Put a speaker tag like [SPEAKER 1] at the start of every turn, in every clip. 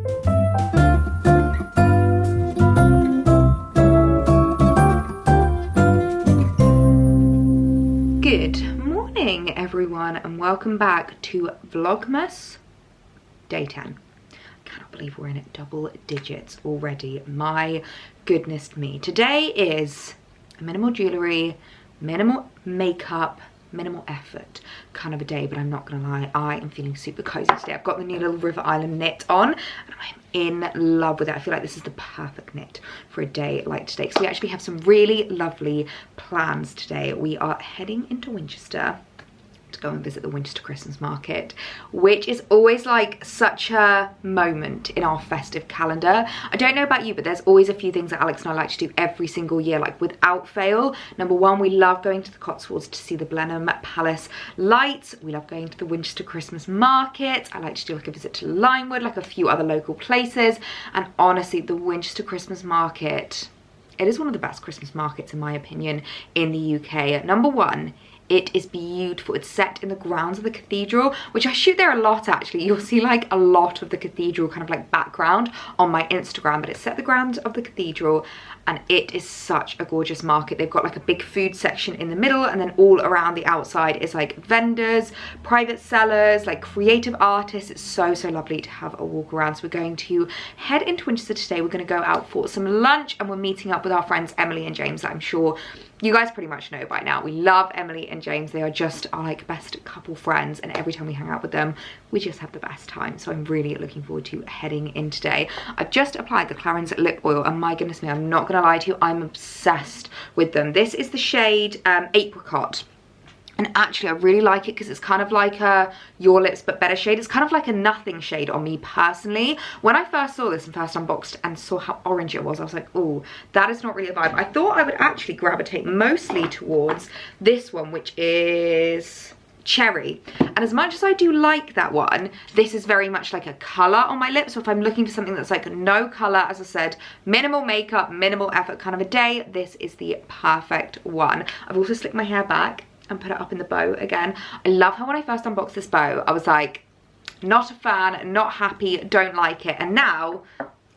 [SPEAKER 1] Good morning everyone and welcome back to Vlogmas day 10. I cannot believe we're in double digits already, my goodness me. Today is a minimal jewellery, minimal makeup, minimal effort kind of a day, but I'm not gonna lie, I am feeling super cozy today. I've got the new little River Island knit on and I'm in love with it. I feel like this is the perfect knit for a day like today. So we actually have some really lovely plans today. We are heading into Winchester to go and visit the Winchester Christmas market, which is always like such a moment in our festive calendar. I don't know about you, but there's always a few things that Alex and I like to do every single year, like without fail. Number one, we love going to the Cotswolds to see the Blenheim Palace lights. We love going to the Winchester Christmas market. I like to do like a visit to Limewood, like a few other local places. And honestly, the Winchester Christmas market, it is one of the best Christmas markets in my opinion in the UK. Number one, it is beautiful. It's set in the grounds of the cathedral, which I shoot there a lot actually. You'll see like a lot of the cathedral kind of like background on my Instagram, but it's set the grounds of the cathedral and it is such a gorgeous market. They've got like a big food section in the middle and then all around the outside is like vendors, private sellers, like creative artists. It's so lovely to have a walk around. So we're going to head into Winchester today. We're going to go out for some lunch and we're meeting up with our friends Emily and James that I'm sure you guys pretty much know by now. We love Emily and James. They are just our like best couple friends and every time we hang out with them we just have the best time. So I'm really looking forward to heading in today. I've just applied the Clarins lip oil and my goodness me, I'm not gonna lie to you, I'm obsessed with them. This is the shade Apricot. And actually I really like it because it's kind of like a Your Lips But Better shade. It's kind of like a nothing shade on me personally. When I first saw this and first unboxed and saw how orange it was, I was like, oh, that is not really a vibe. I thought I would actually gravitate mostly towards this one, which is Cherry. And as much as I do like that one, this is very much like a colour on my lips. So if I'm looking for something that's like no colour, as I said, minimal makeup, minimal effort kind of a day, this is the perfect one. I've also slicked my hair back and put it up in the bow again. I love how when I first unboxed this bow, I was like, not a fan, not happy, don't like it. And now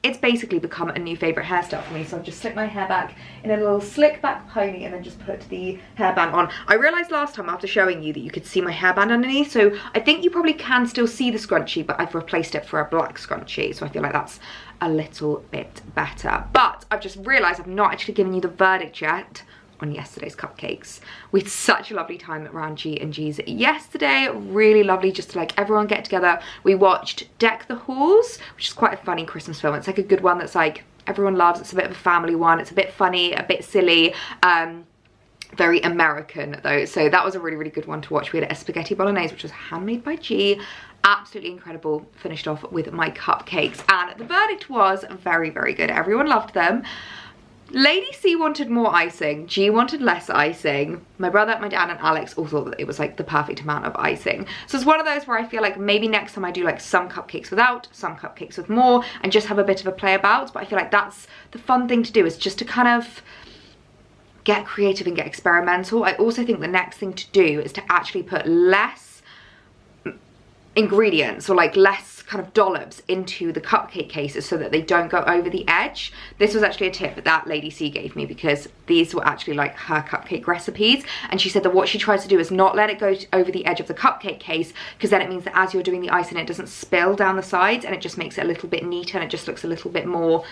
[SPEAKER 1] it's basically become a new favourite hairstyle for me. So I've just slicked my hair back in a little slick back pony and then just put the hairband on. I realised last time after showing you that you could see my hairband underneath. So I think you probably can still see the scrunchie, but I've replaced it for a black scrunchie. So I feel like that's a little bit better. But I've just realised I've not actually given you the verdict yet on yesterday's cupcakes. We had such a lovely time around G&G's yesterday. Really lovely just to like everyone get together. We watched Deck the Halls, which is quite a funny Christmas film. It's like a good one that's like everyone loves. It's a bit of a family one. It's a bit funny, a bit silly. Very American though, so that was a really good one to watch. We had a spaghetti bolognese which was handmade by G, absolutely incredible. Finished off with my cupcakes and the verdict was very good. Everyone loved them. Lady C wanted more icing, G wanted less icing. My brother, my dad and Alex all thought that it was like the perfect amount of icing. So it's one of those where I feel like maybe next time I do like some cupcakes without, some cupcakes with more and just have a bit of a play about. But I feel like that's the fun thing to do, is just to kind of get creative and get experimental. I also think the next thing to do is to actually put less ingredients or like less kind of dollops into the cupcake cases so that they don't go over the edge. This was actually a tip that Lady C gave me because these were actually like her cupcake recipes and she said that what she tries to do is not let it go over the edge of the cupcake case because then it means that as you're doing the icing it doesn't spill down the sides and it just makes it a little bit neater and it just looks a little bit more,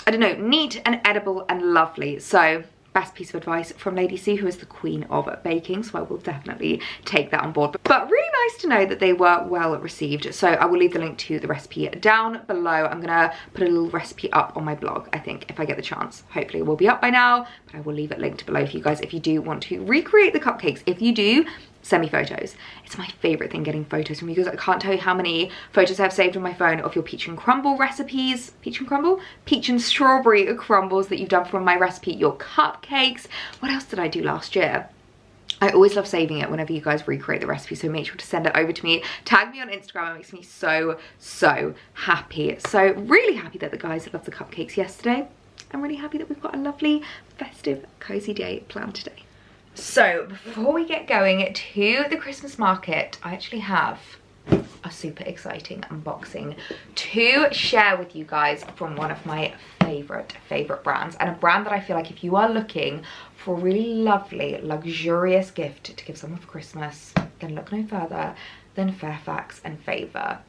[SPEAKER 1] I don't know, neat and edible and lovely. So best piece of advice from Lady C, who is the queen of baking, so I will definitely take that on board. But really nice to know that they were well received. So I will leave the link to the recipe down below. I'm gonna put a little recipe up on my blog, I think, if I get the chance. Hopefully it will be up by now, but I will leave it linked below for you guys if you do want to recreate the cupcakes. If you do, send me photos. It's my favorite thing, getting photos from you guys. I can't tell you how many photos I have saved on my phone of your peach and crumble recipes. Peach and crumble? Peach and strawberry crumbles that you've done from my recipe, your cupcakes. What else did I do last year? I always love saving it whenever you guys recreate the recipe, so make sure to send it over to me. Tag me on Instagram, it makes me so happy. So really happy that the guys loved the cupcakes yesterday. I'm really happy that we've got a lovely festive cozy day planned today. So before we get going to the Christmas market, I actually have a super exciting unboxing to share with you guys from one of my favorite brands, and a brand that I feel like if you are looking for a really lovely, luxurious gift to give someone for Christmas, then look no further than Fairfax and Favour.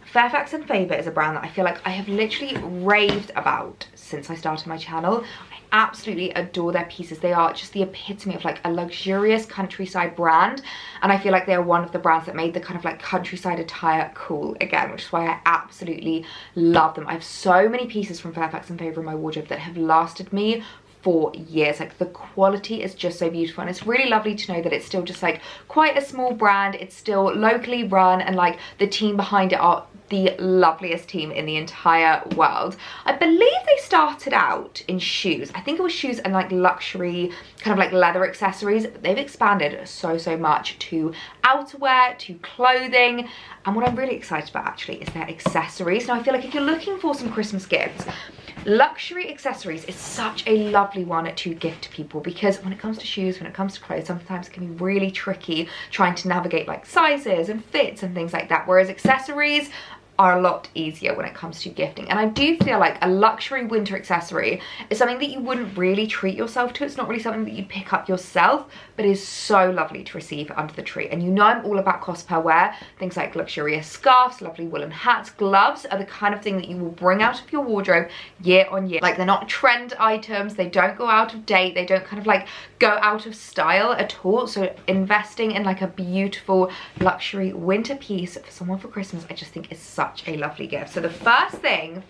[SPEAKER 1] Fairfax and Favour is a brand that I feel like I have literally raved about since I started my channel. I absolutely adore their pieces. They are just the epitome of like a luxurious countryside brand, and I feel like they are one of the brands that made the kind of like countryside attire cool again, which is why I absolutely love them. I have so many pieces from Fairfax and Favour in my wardrobe that have lasted me for years. Like the quality is just so beautiful, and it's really lovely to know that it's still just like quite a small brand. It's still locally run, and like the team behind it are the loveliest team in the entire world. I believe they started out in shoes. I think it was shoes and like luxury kind of like leather accessories. They've expanded so much to outerwear, to clothing, and what I'm really excited about actually is their accessories. Now I feel like if you're looking for some Christmas gifts, luxury accessories is such a lovely one to gift to people, because when it comes to shoes, when it comes to clothes, sometimes it can be really tricky trying to navigate like sizes and fits and things like that, whereas accessories are a lot easier when it comes to gifting. And I do feel like a luxury winter accessory is something that you wouldn't really treat yourself to. It's not really something that you pick up yourself, but is so lovely to receive under the tree. And you know I'm all about cost per wear. Things like luxurious scarves, lovely woolen hats, gloves are the kind of thing that you will bring out of your wardrobe year on year. Like they're not trend items, they don't go out of date, they don't kind of like go out of style at all. So investing in like a beautiful luxury winter piece for someone for Christmas, I just think is such a lovely gift. So the first thing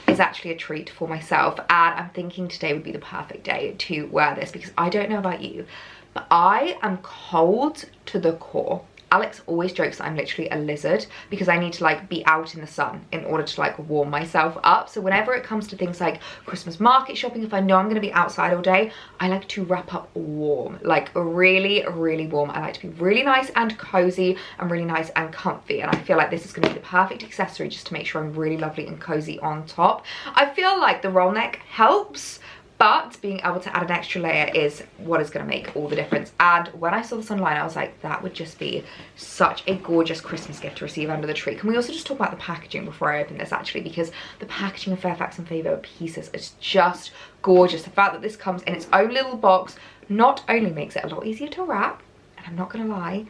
[SPEAKER 1] is actually a treat for myself, and I'm thinking today would be the perfect day to wear this, because I don't know about you, but I am cold to the core. Alex always jokes that I'm literally a lizard because I need to like be out in the sun in order to like warm myself up. So whenever it comes to things like Christmas market shopping, if I know I'm going to be outside all day, I like to wrap up warm, like really warm. I like to be really nice and cozy and really nice and comfy, and I feel like this is going to be the perfect accessory just to make sure I'm really lovely and cozy on top. I feel like the roll neck helps, but being able to add an extra layer is what is going to make all the difference. And when I saw this online, I was like, that would just be such a gorgeous Christmas gift to receive under the tree. Can we also just talk about the packaging before I open this, actually, because the packaging of Fairfax and Favour pieces is just gorgeous. The fact that this comes in its own little box not only makes it a lot easier to wrap, and I'm not going to lie,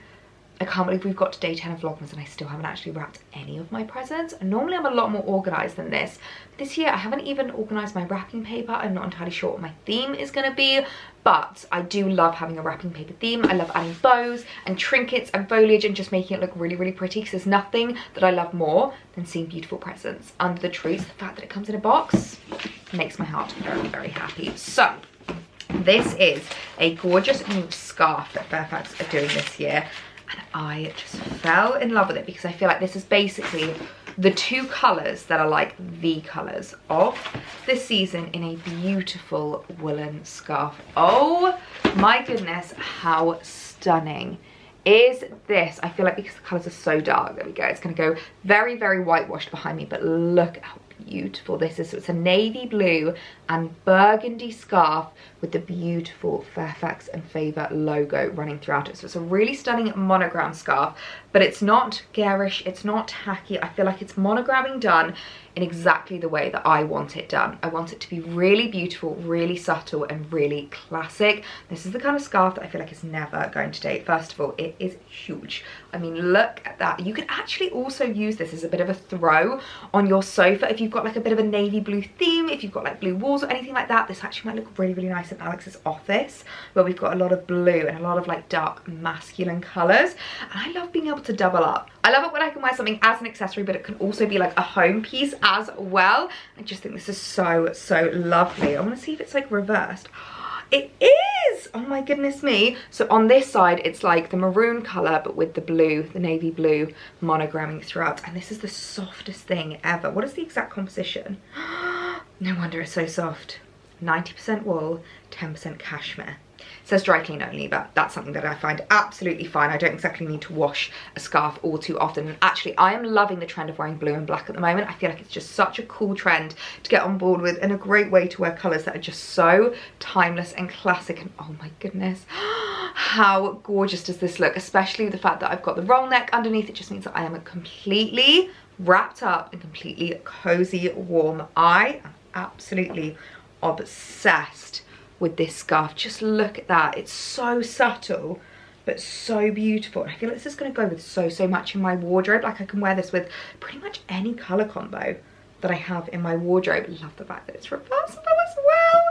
[SPEAKER 1] I can't believe we've got to day 10 of Vlogmas and I still haven't actually wrapped any of my presents. Normally I'm a lot more organised than this. This year I haven't even organised my wrapping paper. I'm not entirely sure what my theme is going to be, but I do love having a wrapping paper theme. I love adding bows and trinkets and foliage and just making it look really pretty, because there's nothing that I love more than seeing beautiful presents under the tree. So the fact that it comes in a box makes my heart very happy. So this is a gorgeous new scarf that Fairfax are doing this year. And I just fell in love with it because I feel like this is basically the two colours that are like the colours of this season in a beautiful woolen scarf. Oh my goodness, how stunning is this? I feel like because the colours are so dark, there we go, it's going to go very whitewashed behind me, but look how beautiful this is. So it's a navy blue and burgundy scarf with the beautiful Fairfax and Favour logo running throughout it. So it's a really stunning monogram scarf, but it's not garish, it's not tacky. I feel like it's monogramming done in exactly the way that I want it done. I want it to be really beautiful, really subtle, and really classic. This is the kind of scarf that I feel like is never going to date. First of all, it is huge. I mean, look at that. You could actually also use this as a bit of a throw on your sofa if you've got like a bit of a navy blue theme, if you've got like blue walls or anything like that. This actually might look really nice in Alex's office, where we've got a lot of blue and a lot of like dark masculine colours. And I love being able to double up. I love it when I can wear something as an accessory, but it can also be like a home piece as well. I just think this is so lovely. I want to see if it's like reversed. It is! Oh my goodness me. So on this side, it's like the maroon colour, but with the blue, the navy blue monogramming throughout. And this is the softest thing ever. What is the exact composition? No wonder it's so soft. 90% wool, 10% cashmere. It says dry clean only, but that's something that I find absolutely fine. I don't exactly need to wash a scarf all too often. And actually, I am loving the trend of wearing blue and black at the moment. I feel like it's just such a cool trend to get on board with, and a great way to wear colours that are just so timeless and classic. And oh my goodness, how gorgeous does this look, especially with the fact that I've got the roll neck underneath. It just means that I am completely wrapped up and completely cozy warm. I am absolutely obsessed with this scarf. Just look at that. It's so subtle but so beautiful. I feel like this is going to go with so much in my wardrobe. Like I can wear this with pretty much any colour combo that I have in my wardrobe. Love the fact that it's reversible as well.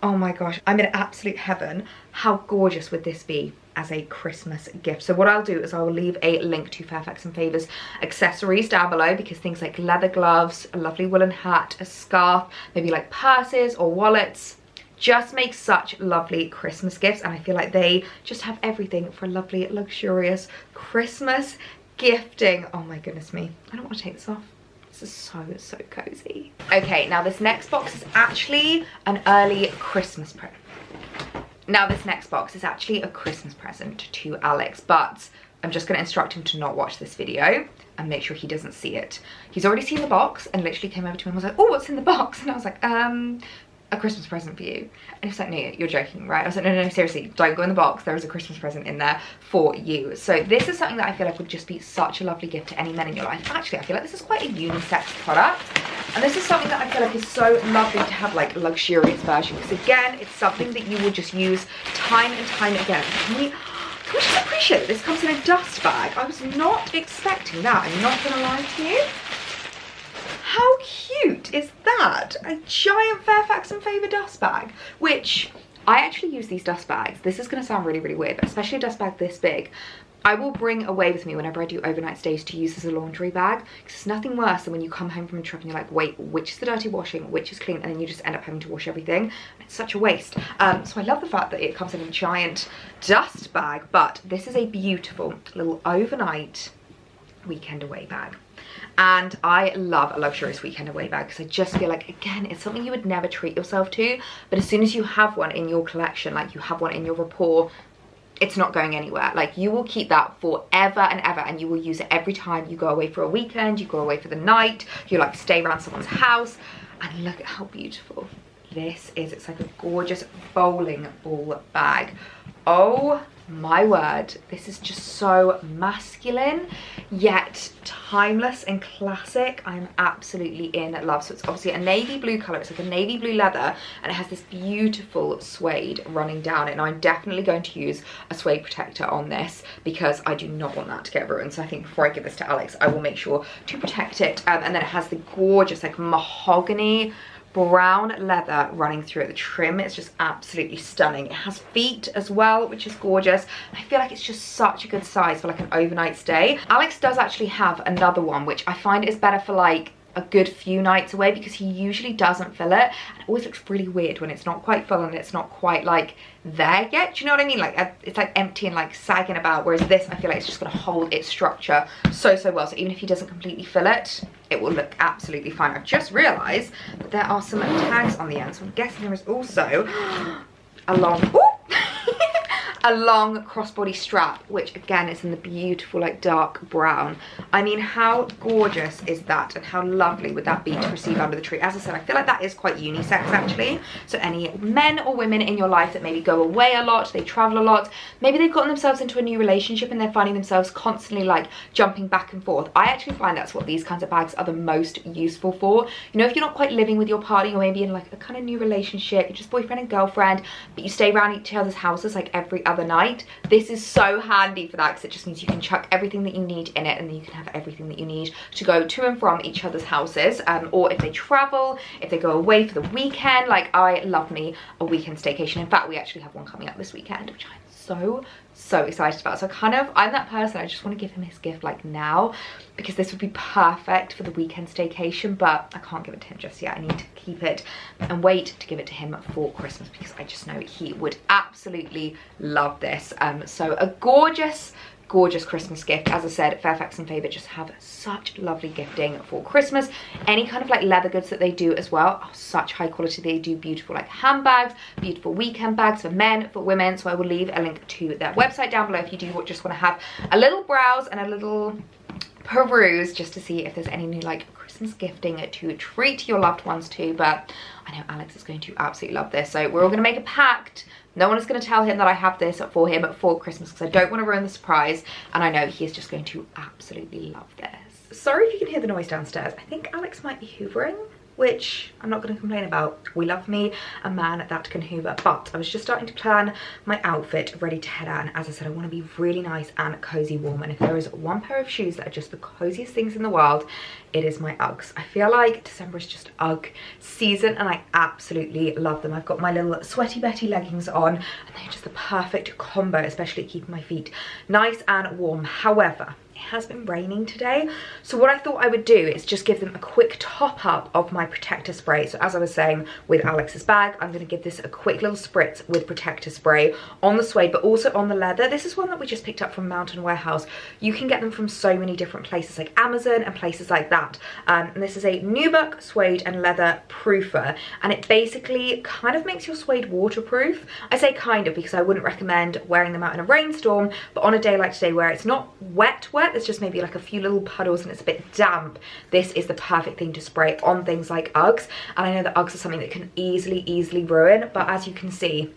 [SPEAKER 1] Oh my gosh, I'm in absolute heaven. How gorgeous would this be as a Christmas gift? So what I'll do is I will leave a link to Fairfax and Favour's accessories down below, because things like leather gloves, a lovely woolen hat, a scarf, maybe like purses or wallets, just make such lovely Christmas gifts. And I feel like they just have everything for a lovely, luxurious Christmas gifting. Oh my goodness me. I don't want to take this off. This is so cozy. Okay, now this next box is actually an early Christmas present. Now this next box is actually a Christmas present to Alex, but I'm just going to instruct him to not watch this video and make sure he doesn't see it. He's already seen the box and literally came over to me and was like, oh, what's in the box? And I was like, a Christmas present for you. And he was like, no, you're joking, right? I was like, no, seriously, don't go in the box. There is a Christmas present in there for you. So this is something that I feel like would just be such a lovely gift to any men in your life. Actually, I feel like this is quite a unisex product. And this is something that I feel like is so lovely to have, like, a luxurious version. Because again, it's something that you will just use time and time again. Can we just appreciate that this comes in a dust bag? I was not expecting that. I'm not gonna lie to you. How cute is that? A giant Fairfax and Favour dust bag, which I actually use these dust bags. This is going to sound really weird, but especially a dust bag this big, I will bring away with me whenever I do overnight stays to use as a laundry bag. Because there's nothing worse than when you come home from a trip and you're like, wait, which is the dirty washing, which is clean, and then you just end up having to wash everything. And it's such a waste. So I love the fact that it comes in a giant dust bag, but this is a beautiful little overnight weekend away bag. And I love a luxurious weekend away bag because I just feel like, again, it's something you would never treat yourself to, but as soon as you have one in your collection, like you have one in your rapport, it's not going anywhere. Like you will keep that forever and ever, and you will use it every time you go away for a weekend, you go away for the night, you like stay around someone's house. And look at how beautiful this is. It's like a gorgeous bowling ball bag. Oh my word, this is just so masculine yet timeless and classic. I'm absolutely in love. So it's obviously a navy blue color. It's like a navy blue leather, and it has this beautiful suede running down it. And I'm definitely going to use a suede protector on this because I do not want that to get ruined. So I think before I give this to Alex, I will make sure to protect it. And then it has the gorgeous like mahogany brown leather running through it. The trim is just absolutely stunning. It has feet as well, which is gorgeous. I feel like it's just such a good size for like an overnight stay. Alex does actually have another one, which I find is better for like a good few nights away because he usually doesn't fill it, and it always looks really weird when it's not quite full and it's not quite like there yet. Do you know what I mean? Like it's like empty and like sagging about, whereas this I feel like it's just going to hold its structure so well. So even if he doesn't completely fill it, it will look absolutely fine. I've just realized that there are some tags on the end, so I'm guessing there is also a long a long crossbody strap, which again is in the beautiful like dark brown. I mean, how gorgeous is that, and how lovely would that be to receive under the tree? As I said, I feel like that is quite unisex actually. So any men or women in your life that maybe go away a lot, they travel a lot, maybe they've gotten themselves into a new relationship and they're finding themselves constantly like jumping back and forth. I actually find that's what these kinds of bags are the most useful for. You know, if you're not quite living with your partner, or maybe in like a kind of new relationship, you're just boyfriend and girlfriend, but you stay around each other's houses like every other night, this is so handy for that, because it just means you can chuck everything that you need in it, and then you can have everything that you need to go to and from each other's houses, or if they travel, if they go away for the weekend. Like, I love me a weekend staycation. In fact, we actually have one coming up this weekend, which I'm so excited about. So I'm that person, I just want to give him his gift like now, because this would be perfect for the weekend staycation, but I can't give it to him just yet. I need to keep it and wait to give it to him for Christmas, because I just know he would absolutely love this. So a gorgeous Christmas gift. As I said, Fairfax and Favour just have such lovely gifting for Christmas. Any kind of like leather goods that they do as well are such high quality. They do beautiful like handbags, beautiful weekend bags for men, for women. So I will leave a link to their website down below if you do just want to have a little browse and a little peruse just to see if there's any new like Christmas gifting to treat your loved ones to. But I know Alex is going to absolutely love this, so we're all going to make a pact No one is going to tell him that I have this for him for Christmas because I don't want to ruin the surprise, and I know he is just going to absolutely love this. Sorry if you can hear the noise downstairs. I think Alex might be hoovering, which I'm not going to complain about. We love me a man that can hoover. But I was just starting to plan my outfit ready to head out, and as I said, I want to be really nice and cozy warm, and if there is one pair of shoes that are just the coziest things in the world, it is my Uggs. I feel like December is just Ugg season and I absolutely love them. I've got my little Sweaty Betty leggings on and they're just the perfect combo, especially keeping my feet nice and warm. However, it has been raining today, so what I thought I would do is just give them a quick top up of my protector spray. So as I was saying with Alex's bag, I'm going to give this a quick little spritz with protector spray on the suede but also on the leather. This is one that we just picked up from Mountain Warehouse. You can get them from so many different places like Amazon and places like that, and this is a nubuck suede and leather proofer, and it basically kind of makes your suede waterproof. I say kind of because I wouldn't recommend wearing them out in a rainstorm, but on a day like today where it's not wet, there's just maybe like a few little puddles and it's a bit damp, this is the perfect thing to spray on things like Uggs. And I know that Uggs are something that can easily ruin, but as you can see,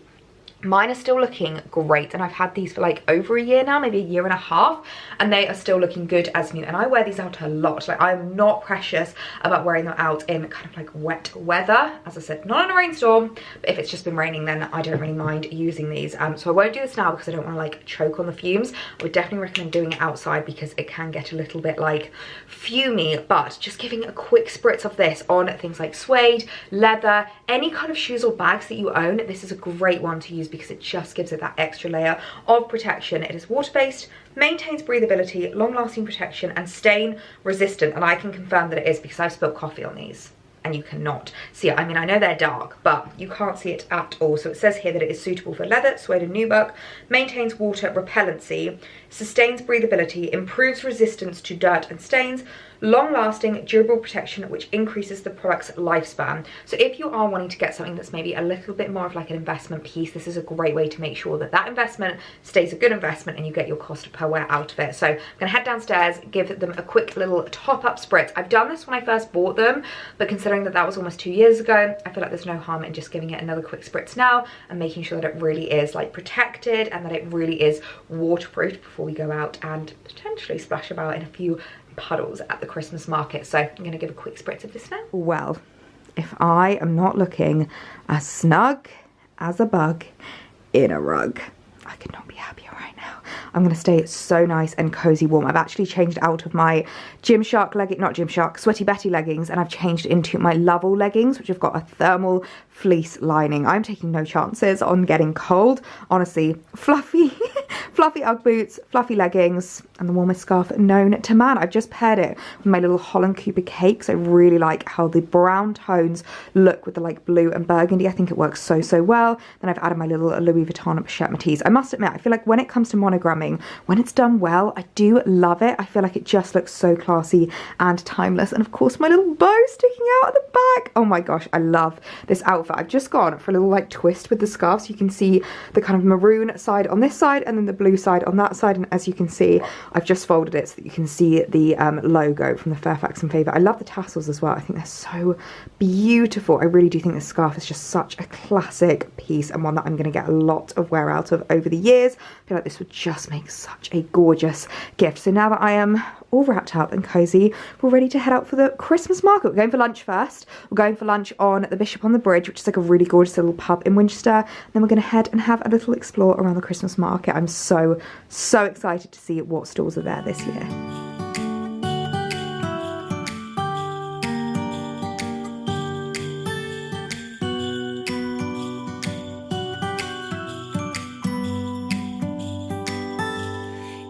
[SPEAKER 1] mine are still looking great, and I've had these for like over a year now, maybe a year and a half, and they are still looking good as new. And I wear these out a lot. Like, I'm not precious about wearing them out in kind of like wet weather. As I said, not in a rainstorm, but if it's just been raining, then I don't really mind using these. So I won't do this now because I don't want to like choke on the fumes. I would definitely recommend doing it outside because it can get a little bit like fumey, but just giving a quick spritz of this on things like suede, leather, any kind of shoes or bags that you own, this is a great one to use because it just gives it that extra layer of protection. It is water-based, maintains breathability, long-lasting protection, and stain resistant. And I can confirm that it is because I've spilled coffee on these and you cannot see it. I mean, I know they're dark, but you can't see it at all. So it says here that it is suitable for leather, suede and nubuck, maintains water repellency, sustains breathability, improves resistance to dirt and stains, long-lasting, durable protection, which increases the product's lifespan. So if you are wanting to get something that's maybe a little bit more of like an investment piece, this is a great way to make sure that that investment stays a good investment and you get your cost per wear out of it. So I'm gonna head downstairs, give them a quick little top-up spritz. I've done this when I first bought them, but considering that that was almost 2 years ago, I feel like there's no harm in just giving it another quick spritz now and making sure that it really is like protected and that it really is waterproof before we go out and potentially splash about in a few puddles at the Christmas market. So I'm going to give a quick spritz of this now. Well, if I am not looking as snug as a bug in a rug, I could not be happier right now. I'm going to stay so nice and cozy warm. I've actually changed out of my Sweaty Betty leggings, and I've changed into my Lovell leggings, which have got a thermal fleece lining. I'm taking no chances on getting cold. Honestly, fluffy Ugg boots, fluffy leggings, and the warmest scarf known to man. I've just paired it with my little Holland Cooper cakes. I really like how the brown tones look with the like blue and burgundy. I think it works so well. Then I've added my little Louis Vuitton shirt Matisse. I must admit, I feel like when it comes to monogramming, when it's done well, I do love it. I feel like it just looks so classy and timeless. And of course, my little bow sticking out at the back. Oh my gosh, I love this outfit. I've just gone for a little like twist with the scarf, so you can see the kind of maroon side on this side and then the blue side on that side. And as you can see, I've just folded it so that you can see the logo from the Fairfax and Favour. I love the tassels as well. I think they're so beautiful. I really do think this scarf is just such a classic piece and one that I'm going to get a lot of wear out of over the years. I feel like this would just make such a gorgeous gift. So now that I am all wrapped up and cozy, we're ready to head out for the Christmas market. We're going for lunch first. We're going for lunch on the Bishop on the Bridge, which is like a really gorgeous little pub in Winchester. And then we're going to head and have a little explore around the Christmas market. I'm so excited to see what stalls are there this year.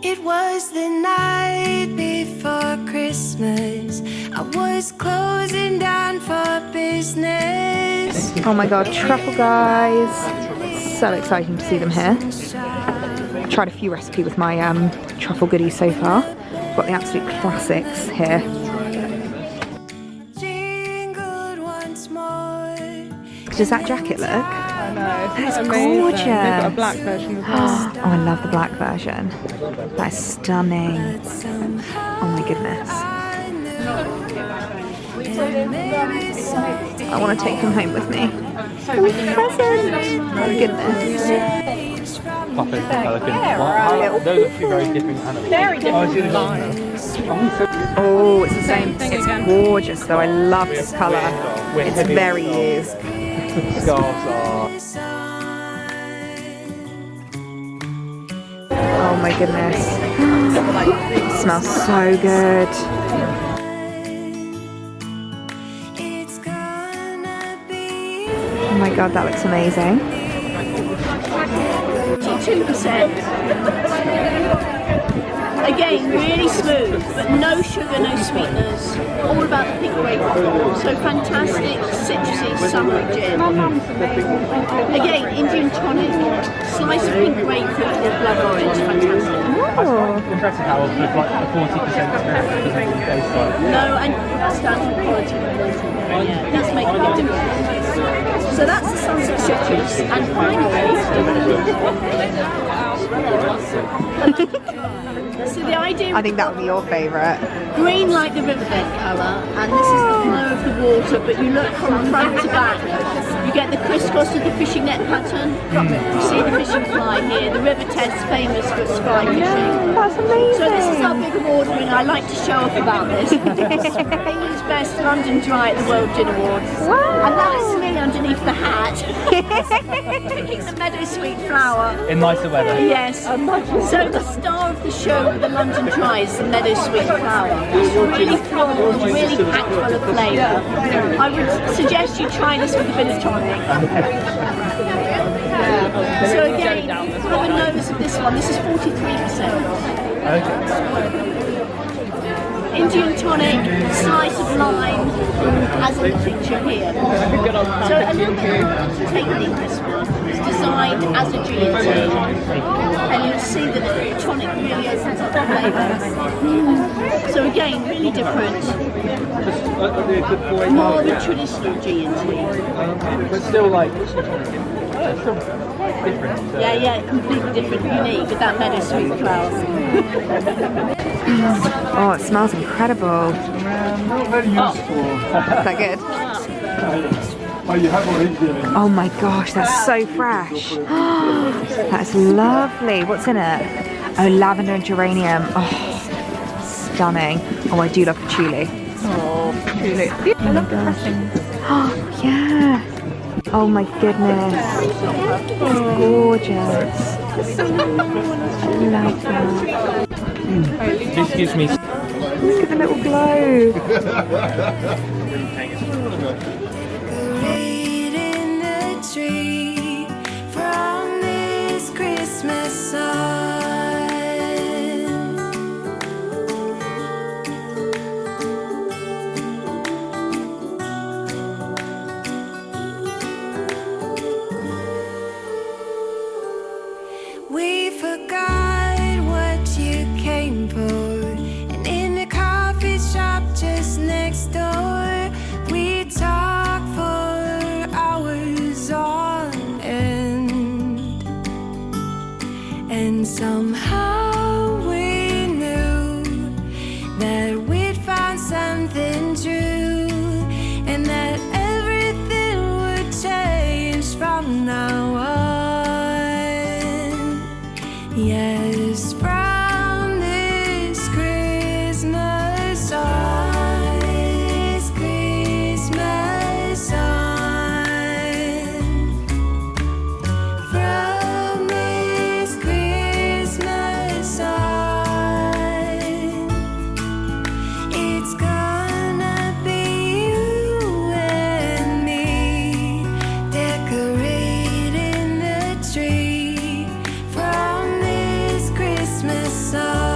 [SPEAKER 2] It was the night before Christmas. I was closing down for business.
[SPEAKER 1] Oh my god, truffle guys. So exciting to see them here. Tried a few recipes with my truffle goodies so far. Got the absolute classics here. Does that jacket look?
[SPEAKER 3] I know.
[SPEAKER 1] That's
[SPEAKER 3] amazing.
[SPEAKER 1] gorgeous.
[SPEAKER 3] They've got a black version as well.
[SPEAKER 1] Oh, I love the black version. That is stunning. Oh my goodness. I want to take him home with me. Present! Oh goodness.
[SPEAKER 4] Puffin, pelican. Those are two very different animals.
[SPEAKER 3] Very different.
[SPEAKER 1] Oh, it's the same. It's gorgeous though. I love this colour. It's very you.
[SPEAKER 4] Scarves are.
[SPEAKER 1] Oh my goodness. It smells so good. Oh my god, that looks amazing.
[SPEAKER 5] 2%. Again, really smooth, but no sugar, no sweeteners. All about the pink grapefruit. So fantastic, citrusy summer gin. Again, Indian tonic, slice of pink grapefruit or blood orange, fantastic.
[SPEAKER 1] Oh.
[SPEAKER 4] Interesting how like a 40% spirit doesn't really taste like.
[SPEAKER 5] No, and standard quality. Yeah, does make a big difference. So that's the sunset citrus, and finally, so the idea.
[SPEAKER 1] I think that would be your favourite.
[SPEAKER 5] Green like the riverbed colour, and this is the flow of the water, but you look from front to back, you get the crisscross of the fishing net pattern. You see the fishing fly here. The river Ted's famous for its fly fishing.
[SPEAKER 1] That's amazing.
[SPEAKER 5] So this is our big award winner. I like to show off about this. England's Best London Dry at the World Gin Awards.
[SPEAKER 1] Wow.
[SPEAKER 5] And that is me underneath the hat. Picking the meadow sweet flower.
[SPEAKER 4] In nicer weather.
[SPEAKER 5] Yes. So the star of the show with the London Dry is the meadow sweet flower. It's really floral, really packed full of flavour. I would suggest you try this with a bit of tonic. So again, you've got the nose of this one. This is 43%.
[SPEAKER 4] Okay.
[SPEAKER 5] Indian tonic, slice of lime, as in the picture here. So a little bit of technique this one. It's designed as a G&T, and you'll see that the tonic really opens up the flavour. So again, really different. More of a traditional G&T.
[SPEAKER 4] But still like different.
[SPEAKER 5] Yeah, completely different, unique with that meadow sweet flower.
[SPEAKER 1] Oh, it smells incredible.
[SPEAKER 6] Not very useful.
[SPEAKER 1] Is that good?
[SPEAKER 6] Oh, you have already given.
[SPEAKER 1] Oh my gosh, that's so fresh. That's lovely. What's in it? Oh, lavender and geranium. Oh, stunning. Oh, I do love patchouli.
[SPEAKER 3] Oh, truly. I love the pressing.
[SPEAKER 1] Oh, yeah. Oh my goodness. It's gorgeous. I love that.
[SPEAKER 4] This gives me.
[SPEAKER 1] Look at the little glow.
[SPEAKER 2] Great in the tree from this Christmas sun. We forgot what you came for, and in the coffee shop just next door, we talked for hours on end, and somehow we knew that we'd found something true, and that everything would change from now on. Yes, from this Christmas on, this Christmas on, from this Christmas on, it's gonna be you and me decorating the tree from this Christmas sun.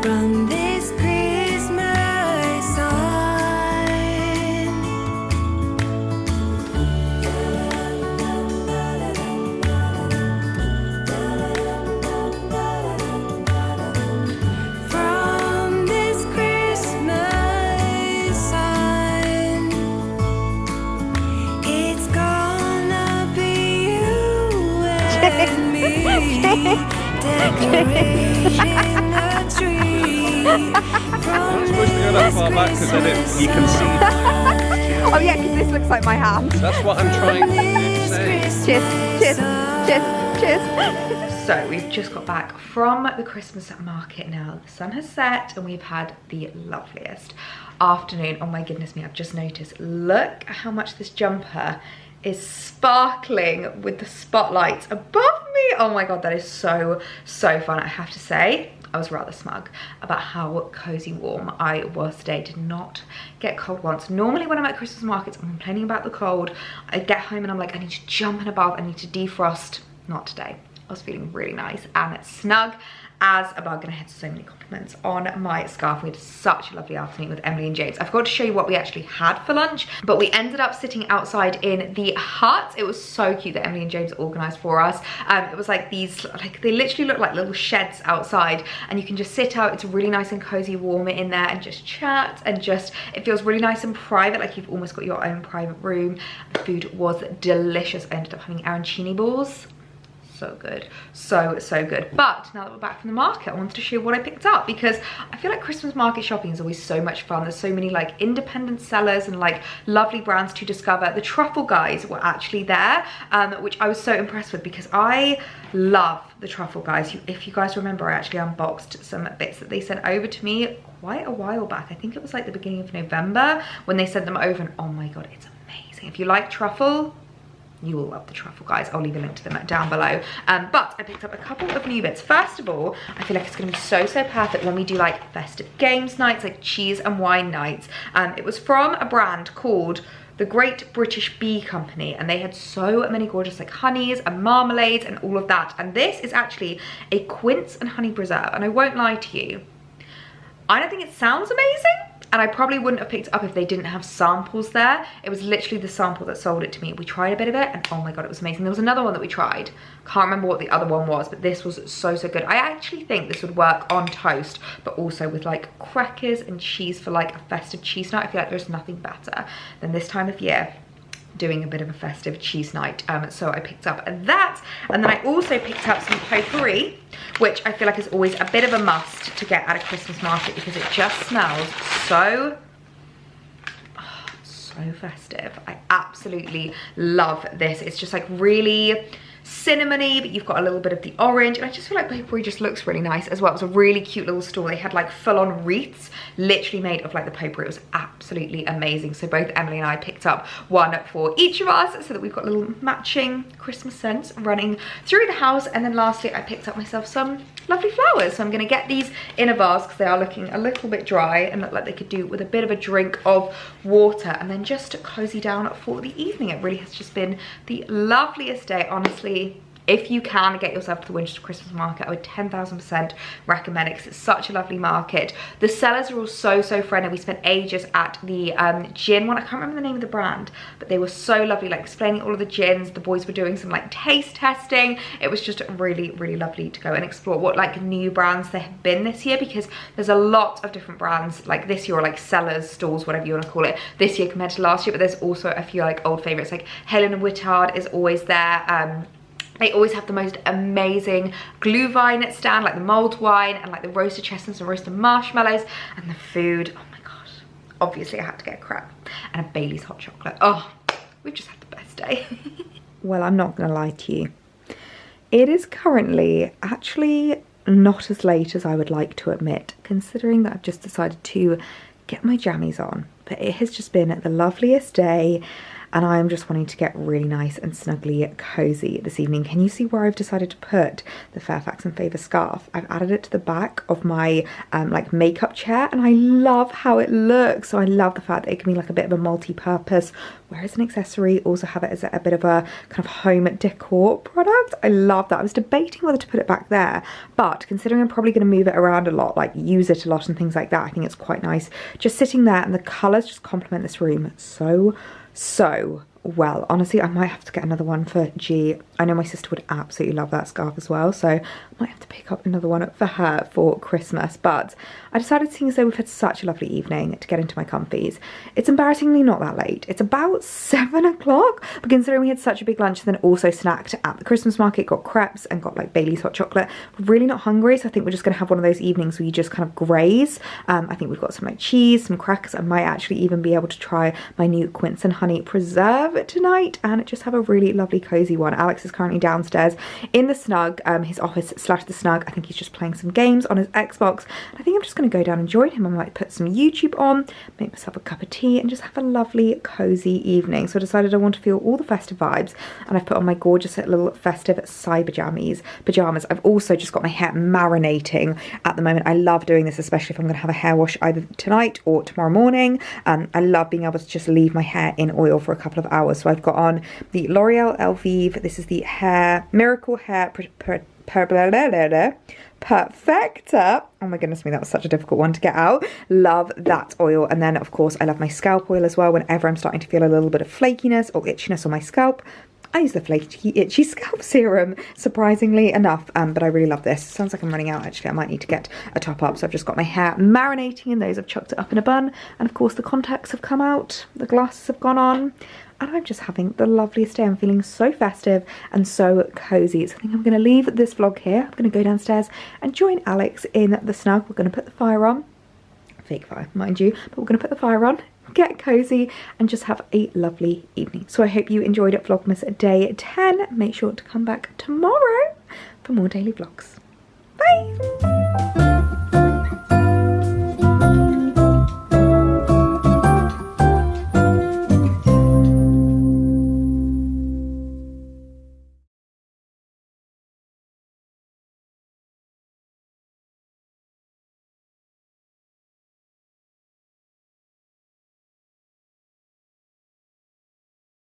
[SPEAKER 2] From this Christmas on. From this Christmas on, it's gonna be you and me decorating the tree.
[SPEAKER 4] I'm supposed to go that far back because then you can see.
[SPEAKER 1] Oh yeah, because this looks like my hand.
[SPEAKER 4] That's what I'm trying to say.
[SPEAKER 1] Cheers, cheers, cheers, cheers. So we've just got back from the Christmas market now. The sun has set and we've had the loveliest afternoon. Oh my goodness me, I've just noticed. Look at how much this jumper is sparkling with the spotlights above me. Oh my god, that is so fun. I have to say, I was rather smug about how cozy warm I was today. Did not get cold once. Normally when I'm at Christmas markets, I'm complaining about the cold. I get home and I'm like, I need to jump in above, I need to defrost. Not today. I was feeling really nice and snug as a bug, and I had so many compliments on my scarf. We had such a lovely afternoon with Emily and James. I forgot to show you what we actually had for lunch, but we ended up sitting outside in the hut. It was so cute that Emily and James organised for us. It was like these, like they literally look like little sheds outside, and you can just sit out. It's really nice and cozy, warm in there, and just chat, and just, it feels really nice and private, like you've almost got your own private room. The food was delicious. I ended up having arancini balls. So good, so good. But now that we're back from the market, I wanted to show you what I picked up, because I feel like Christmas market shopping is always so much fun. There's so many like independent sellers and like lovely brands to discover. The truffle guys were actually there, which I was so impressed with, because I love the truffle guys. If you guys remember, I actually unboxed some bits that they sent over to me quite a while back. I think it was like the beginning of November when they sent them over, and oh my god, it's amazing. If you like truffle, you will love the truffle guys. I'll leave a link to them down below. But I picked up a couple of new bits. First of all, I feel like it's gonna be so perfect when we do like festive games nights, like cheese and wine nights. It was from a brand called the Great British Bee Company, and they had so many gorgeous like honeys and marmalades and all of that. And this is actually a quince and honey preserve, and I won't lie to you, I don't think it sounds amazing, and I probably wouldn't have picked it up if they didn't have samples there. It was literally the sample that sold it to me. We tried a bit of it and oh my god, it was amazing. There was another one that we tried. Can't remember what the other one was, but this was so good. I actually think this would work on toast, but also with like crackers and cheese for like a festive cheese night. I feel like there's nothing better than this time of year doing a bit of a festive cheese night. So I picked up that, and then I also picked up some potpourri, which I feel like is always a bit of a must to get at a Christmas market, because it just smells so festive. I absolutely love this. It's just like really cinnamony, but you've got a little bit of the orange, and I just feel like potpourri just looks really nice as well. It was a really cute little store. They had like full-on wreaths literally made of like the potpourri. It was absolutely amazing. So both Emily and I picked up one for each of us, so that we've got little matching Christmas scents running through the house. And then lastly, I picked up myself some lovely flowers. So I'm going to get these in a vase because they are looking a little bit dry and look like they could do with a bit of a drink of water, and then just cozy down for the evening. It really has just been the loveliest day, honestly. If you can get yourself to the Winchester Christmas market, I would 10,000% recommend it, because it's such a lovely market. The sellers are all so friendly. We spent ages at the gin one. I can't remember the name of the brand, but they were so lovely, like explaining all of the gins. The boys were doing some like taste testing. It was just really lovely to go and explore what like new brands there have been this year, because there's a lot of different brands like this year, or like sellers, stalls, whatever you want to call it, this year compared to last year. But there's also a few like old favorites, like Helen Whittard is always there. They always have the most amazing glühwein stand, like the mulled wine and like the roasted chestnuts and roasted marshmallows, and the food. Oh my god. Obviously I had to get a crepe and a Bailey's hot chocolate. Oh, we've just had the best day. Well, I'm not gonna lie to you. It is currently actually not as late as I would like to admit, considering that I've just decided to get my jammies on. But it has just been the loveliest day, and I'm just wanting to get really nice and snugly cozy this evening. Can you see where I've decided to put the Fairfax and Favour scarf? I've added it to the back of my like makeup chair, and I love how it looks. So I love the fact that it can be like a bit of a multi-purpose, whereas an accessory, also have it as a bit of a kind of home decor product. I love that. I was debating whether to put it back there, but considering I'm probably going to move it around a lot, like use it a lot and things like that, I think it's quite nice just sitting there, and the colours just complement this room so well. Honestly, I might have to get another one for G. I know my sister would absolutely love that scarf as well, so I might have to pick up another one for her for Christmas. But I decided, seeing as though we've had such a lovely evening, to get into my comfies. It's embarrassingly not that late. It's about 7 o'clock, but considering we had such a big lunch and then also snacked at the Christmas market, got crepes and got like Bailey's hot chocolate, we're really not hungry, so I think we're just going to have one of those evenings where you just kind of graze. I think we've got some like cheese, some crackers. I might actually even be able to try my new quince and honey preserve tonight and just have a really lovely cozy one. Alex is currently downstairs in the snug, his office / the snug. I think he's just playing some games on his Xbox. I think I'm just going to go down and join him. I might put some YouTube on, make myself a cup of tea and just have a lovely cozy evening. So I decided I want to feel all the festive vibes, and I've put on my gorgeous little festive pajamas. I've also just got my hair marinating at the moment. I love doing this, especially if I'm going to have a hair wash either tonight or tomorrow morning. I love being able to just leave my hair in oil for a couple of hours. So I've got on the L'Oreal Elvive. This is the Miracle Hair Perfector. Oh my goodness me, that was such a difficult one to get out. Love that oil. And then of course I love my scalp oil as well. Whenever I'm starting to feel a little bit of flakiness or itchiness on my scalp, I use the flaky itchy scalp serum, surprisingly enough, but I really love this. Sounds like I'm running out. Actually, I might need to get a top up. So I've just got my hair marinating in those. I've chucked it up in a bun, and of course the contacts have come out, the glasses have gone on, and I'm just having the loveliest day. I'm feeling so festive and so cozy. So I think I'm going to leave this vlog here. I'm going to go downstairs and join Alex in the snug. We're going to put the fire on. Fake fire, mind you, but we're going to put the fire on, get cozy and just have a lovely evening. So I hope you enjoyed it, Vlogmas day 10. Make sure to come back tomorrow for more daily vlogs. Bye.